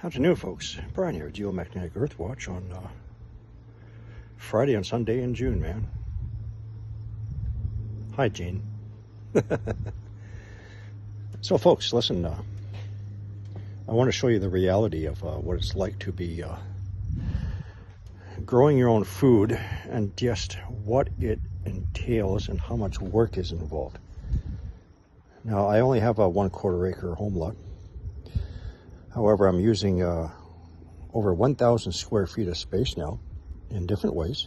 Afternoon, folks. Brian here, Geomagnetic Earthwatch on Friday and Sunday in June, man. Hi, Gene. So, folks, listen. I want to show you the reality of what it's like to be growing your own food and just what it entails and how much work is involved. Now, I only have a 1/4 acre home lot. However, I'm using over 1,000 square feet of space now in different ways.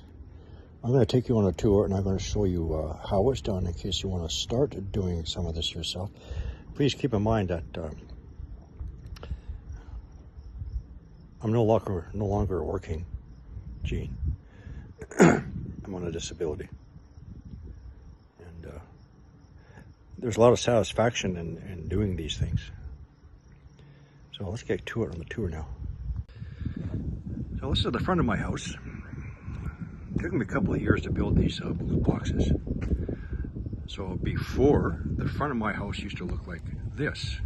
I'm going to take you on a tour and I'm going to show you how it's done in case you want to start doing some of this yourself. Please keep in mind that I'm no longer working, Gene. I'm on a disability. And there's a lot of satisfaction in doing these things. So let's get to it on the tour now. So this is the front of my house. It took me a couple of years to build these blue boxes. So before, the front of my house used to look like this.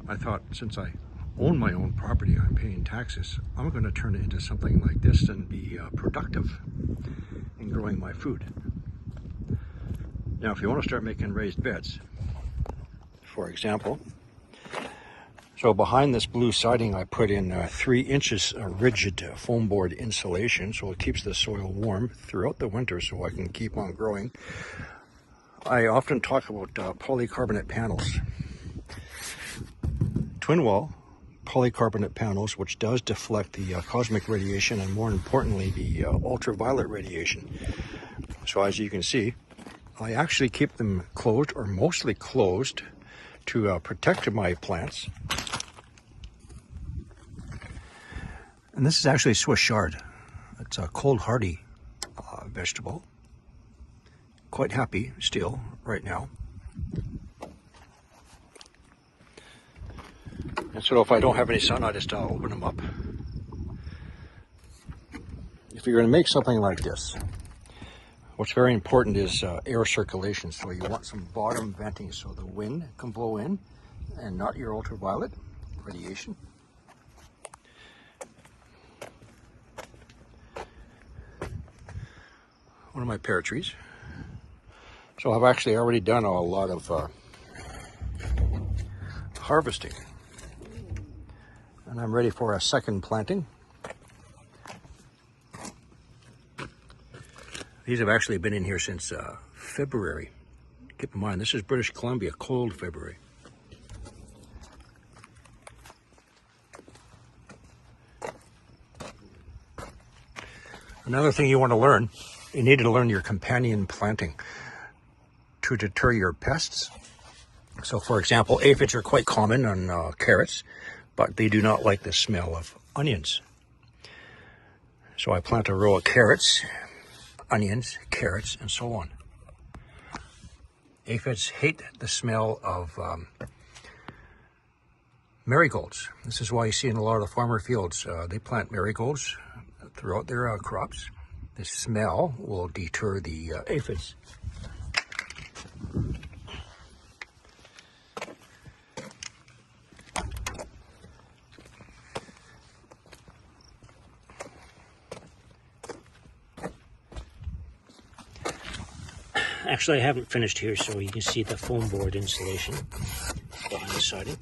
I thought, since I own my own property, I'm paying taxes, I'm going to turn it into something like this and be productive in growing my food. Now, if you want to start making raised beds, for example, so behind this blue siding, I put in 3 inches of rigid foam board insulation, so it keeps the soil warm throughout the winter so I can keep on growing. I often talk about polycarbonate panels. Twin wall polycarbonate panels, which does deflect the cosmic radiation and, more importantly, the ultraviolet radiation. So as you can see, I actually keep them closed, or mostly closed, to protect my plants. And this is actually Swiss chard. It's a cold hardy vegetable. Quite happy still right now. And so if I don't have any sun, I just open them up. If you're going to make something like this, what's very important is air circulation. So you want some bottom venting so the wind can blow in and not your ultraviolet radiation. One of my pear trees. So I've actually already done a lot of harvesting. And I'm ready for a second planting. These have actually been in here since February. Keep in mind, this is British Columbia, cold February. Another thing you want to learn, you need to learn your companion planting to deter your pests. So for example, aphids are quite common on carrots, but they do not like the smell of onions. So I plant a row of carrots, onions, carrots, and so on. Aphids hate the smell of marigolds. This is why you see in a lot of the farmer fields, they plant marigolds throughout their crops. The smell will deter the aphids. Actually, I haven't finished here, so you can see the foam board insulation behind the siding.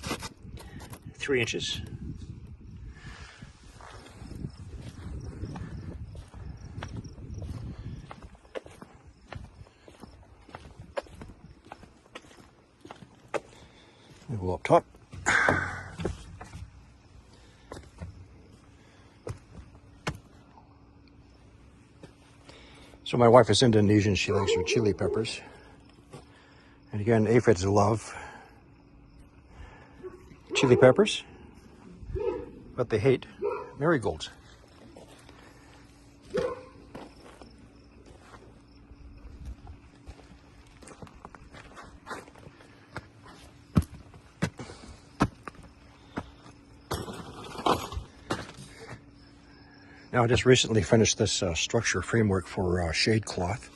3 inches. We go up top. So my wife is Indonesian, she likes her chili peppers. And again, aphids love chili peppers, but they hate marigolds. Now I just recently finished this structure framework for shade cloth,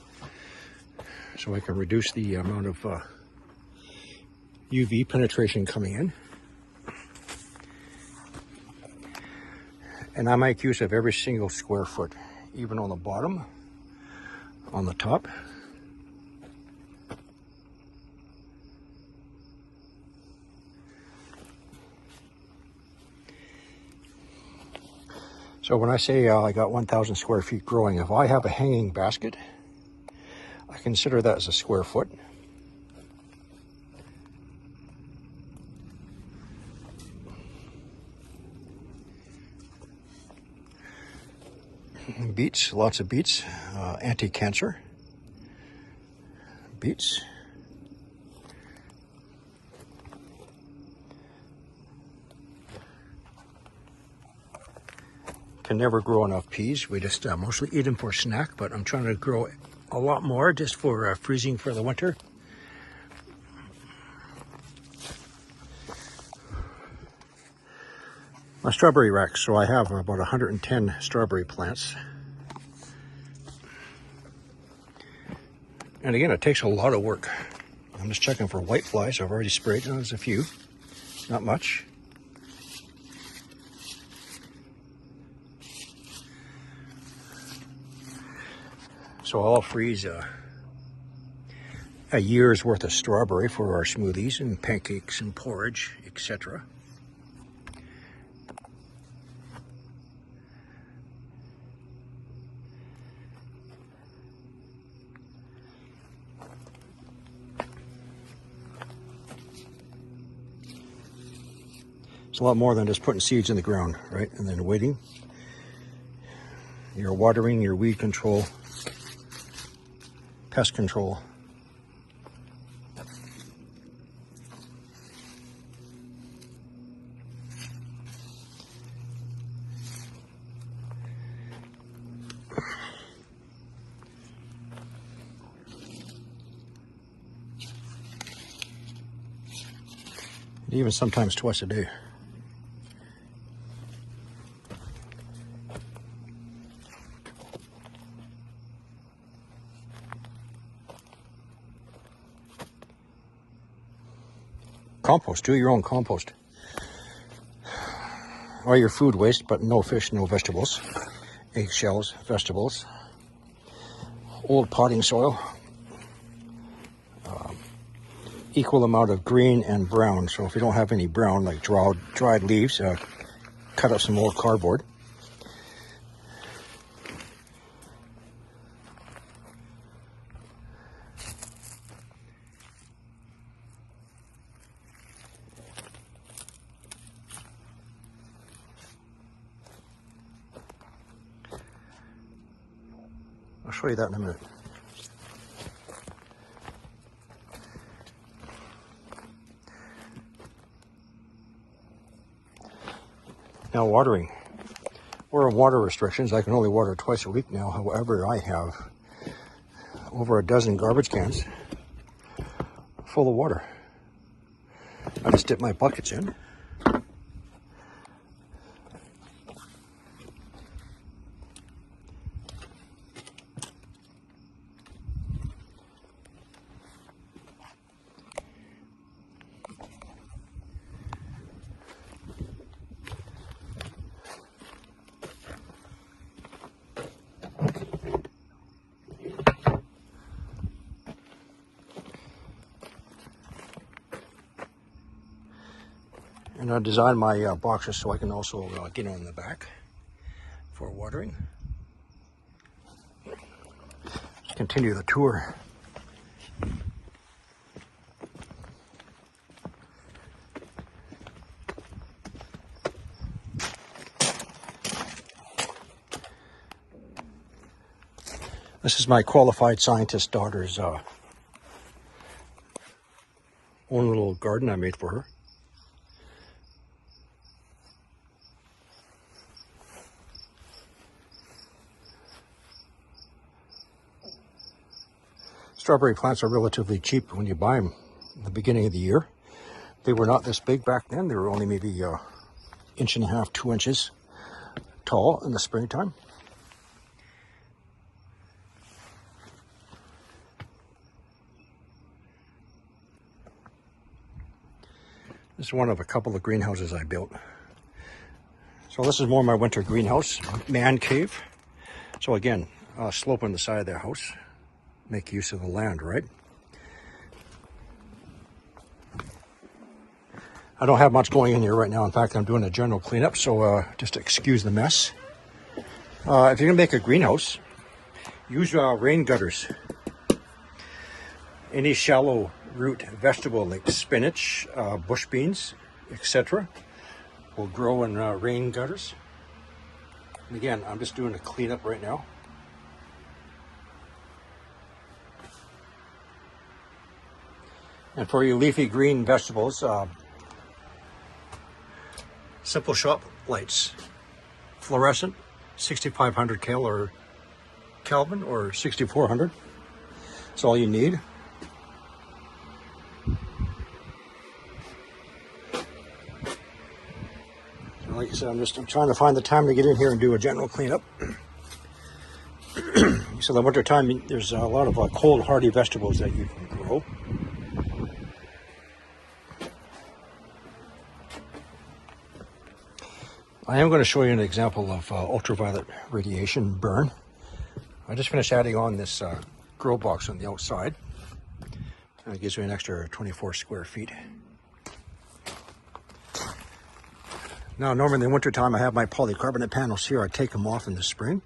so I can reduce the amount of UV penetration coming in. And I make use of every single square foot, even on the bottom, on the top. So when I say I got 1,000 square feet growing, if I have a hanging basket, I consider that as a square foot. Beets, lots of beets, anti-cancer beets. Can never grow enough peas. We just mostly eat them for snack, but I'm trying to grow a lot more just for freezing for the winter. My strawberry rack, so I have about 110 strawberry plants. And again, it takes a lot of work. I'm just checking for white flies. I've already sprayed. There's a few, not much. So I'll freeze a year's worth of strawberry for our smoothies and pancakes and porridge, etc. It's a lot more than just putting seeds in the ground, right? And then waiting. Your watering, your weed control, pest control. And even sometimes twice a day. Compost, do your own compost. All your food waste, but no fish, no vegetables. Eggshells, vegetables. Old potting soil. Equal amount of green and brown. So if you don't have any brown, like dried leaves, cut up some more cardboard. I'll show you that in a minute. Now watering. We're on water restrictions. I can only water twice a week now. However, I have over a dozen garbage cans full of water. I just dip my buckets in. And I designed my boxes so I can also get on the back for watering. Continue the tour. This is my qualified scientist daughter's own little garden I made for her. Strawberry plants are relatively cheap when you buy them in the beginning of the year. They were not this big back then. They were only maybe 1.5 inches, 2 inches tall in the springtime. This is one of a couple of greenhouses I built. So this is more my winter greenhouse, man cave. So again, slope on the side of their house. Make use of the land, right? I don't have much going in here right now. In fact, I'm doing a general cleanup, so just excuse the mess. If you're gonna make a greenhouse, use rain gutters. Any shallow root vegetable like spinach, bush beans, etc. will grow in rain gutters. And again, I'm just doing a cleanup right now. And for your leafy green vegetables, Simple Shop lights, fluorescent, 6500 Kelvin or 6400. That's all you need. So like I said, I'm trying to find the time to get in here and do a general cleanup. So the winter time, there's a lot of cold hardy vegetables that you can grow. I am going to show you an example of ultraviolet radiation burn. I just finished adding on this grow box on the outside. And it gives me an extra 24 square feet. Now, normally in the winter time, I have my polycarbonate panels here. I take them off in the spring.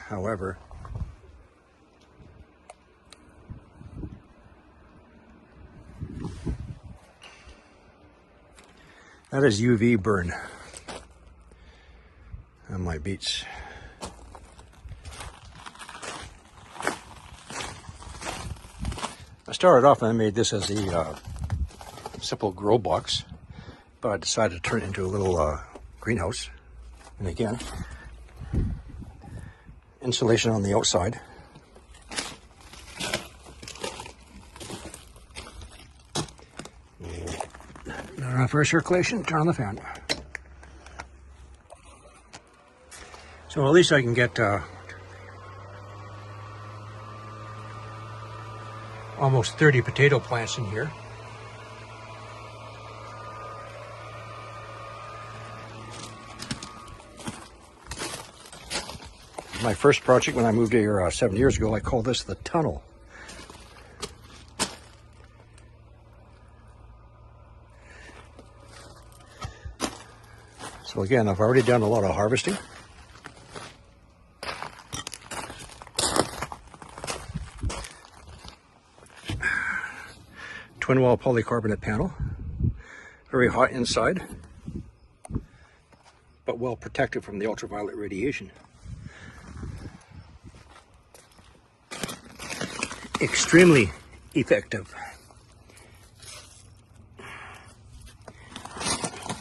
However, that is UV burn on my beets. I started off and I made this as a simple grow box, but I decided to turn it into a little greenhouse. And again, insulation on the outside. Not enough air circulation, turn on the fan. So at least I can get almost 30 potato plants in here. My first project when I moved here 7 years ago, I called this the tunnel. So again, I've already done a lot of harvesting. Twin wall polycarbonate panel, very hot inside, but well protected from the ultraviolet radiation. Extremely effective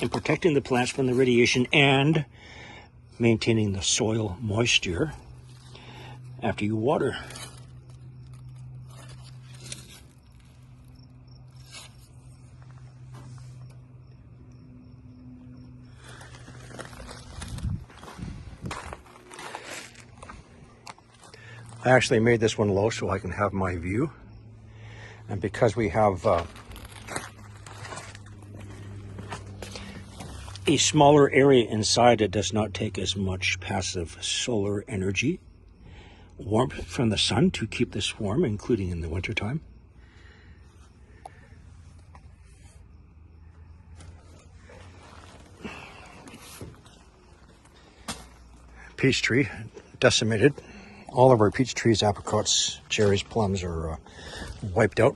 in protecting the plants from the radiation and maintaining the soil moisture after you water. I actually made this one low so I can have my view. And because we have a smaller area inside, it does not take as much passive solar energy, warmth from the sun to keep this warm, including in the wintertime. Peach tree, decimated. All of our peach trees, apricots, cherries, plums are wiped out.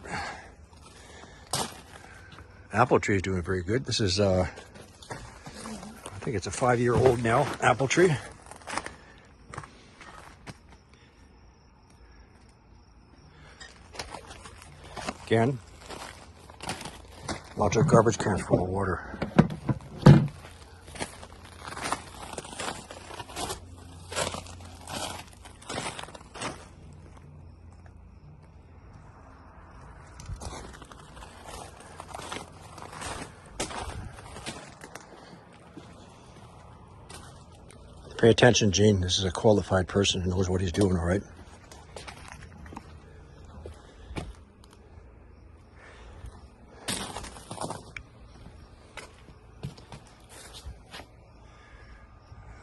Apple tree is doing very good. This is, I think it's a 5-year-old now, apple tree. Again, lots of garbage cans full of water. Pay attention, Gene. This is a qualified person who knows what he's doing, all right?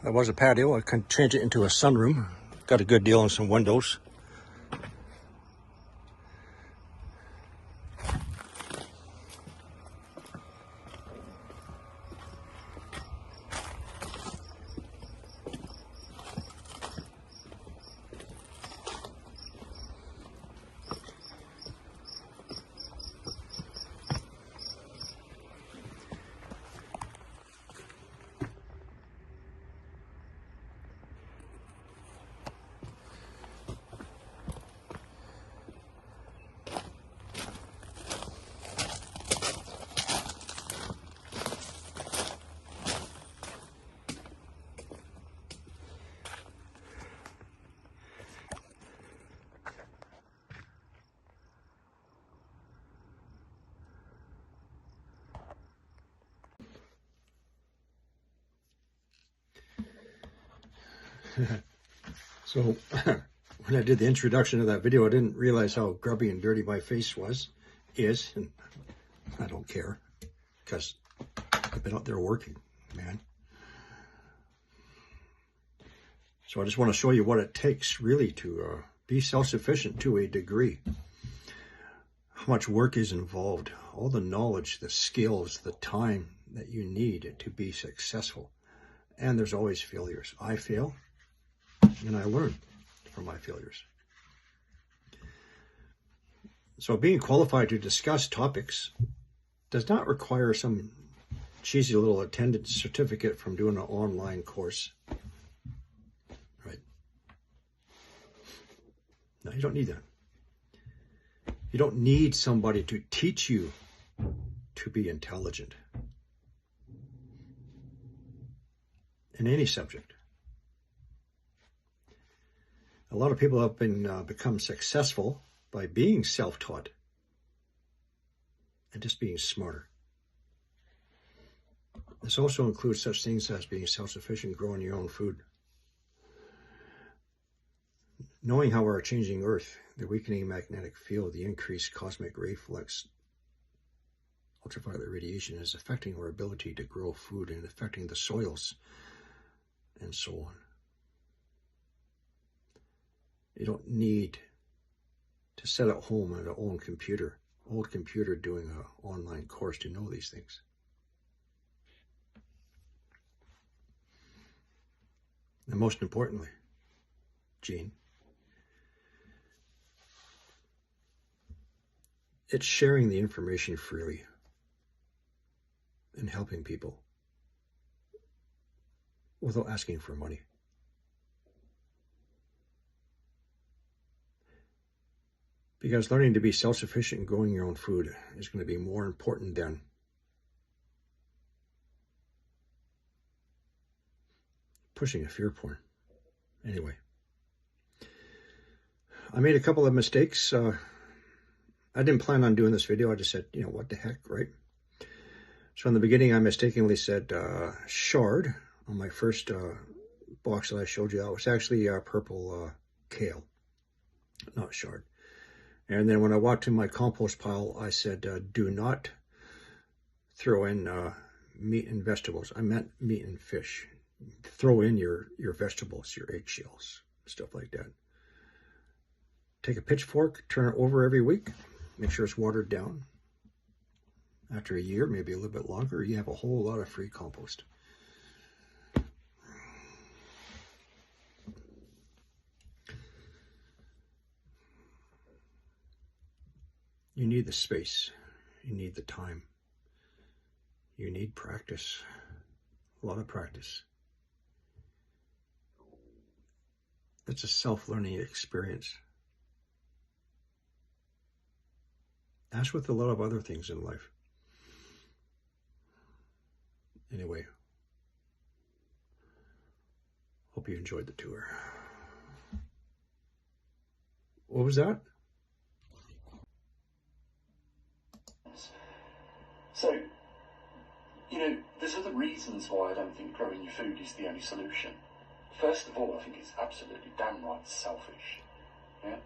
That was a patio. I can change it into a sunroom. Got a good deal on some windows. So when I did the introduction of that video, I didn't realize how grubby and dirty my face is, and I don't care because I've been out there working, man. So I just want to show you what it takes really to be self-sufficient to a degree. How much work is involved, all the knowledge, the skills, the time that you need to be successful. And there's always failures. I fail, and I learn from my failures. So being qualified to discuss topics does not require some cheesy little attendance certificate from doing an online course. Right? No, you don't need that. You don't need somebody to teach you to be intelligent in any subject. A lot of people have become successful by being self-taught and just being smarter. This also includes such things as being self-sufficient, growing your own food. Knowing how our changing Earth, the weakening magnetic field, the increased cosmic ray flux, ultraviolet radiation is affecting our ability to grow food and affecting the soils and so on. You don't need to sit at home at an old computer doing an online course to know these things. And most importantly, Gene, it's sharing the information freely and helping people without asking for money. Because learning to be self-sufficient and growing your own food is going to be more important than pushing a fear porn. Anyway, I made a couple of mistakes. I didn't plan on doing this video. I just said, you know, what the heck, right? So in the beginning, I mistakenly said chard on my first box that I showed you. That was actually purple kale, not chard. And then when I walked to my compost pile, I said, do not throw in meat and vegetables. I meant meat and fish. Throw in your vegetables, your eggshells, stuff like that. Take a pitchfork, turn it over every week. Make sure it's watered down. After a year, maybe a little bit longer, you have a whole lot of free compost. You need the space. You need the time. You need practice. A lot of practice. It's a self-learning experience. As with a lot of other things in life. Anyway, hope you enjoyed the tour. What was that? So, you know, there's other reasons why I don't think growing your food is the only solution. First of all, I think it's absolutely damn right selfish. Yeah?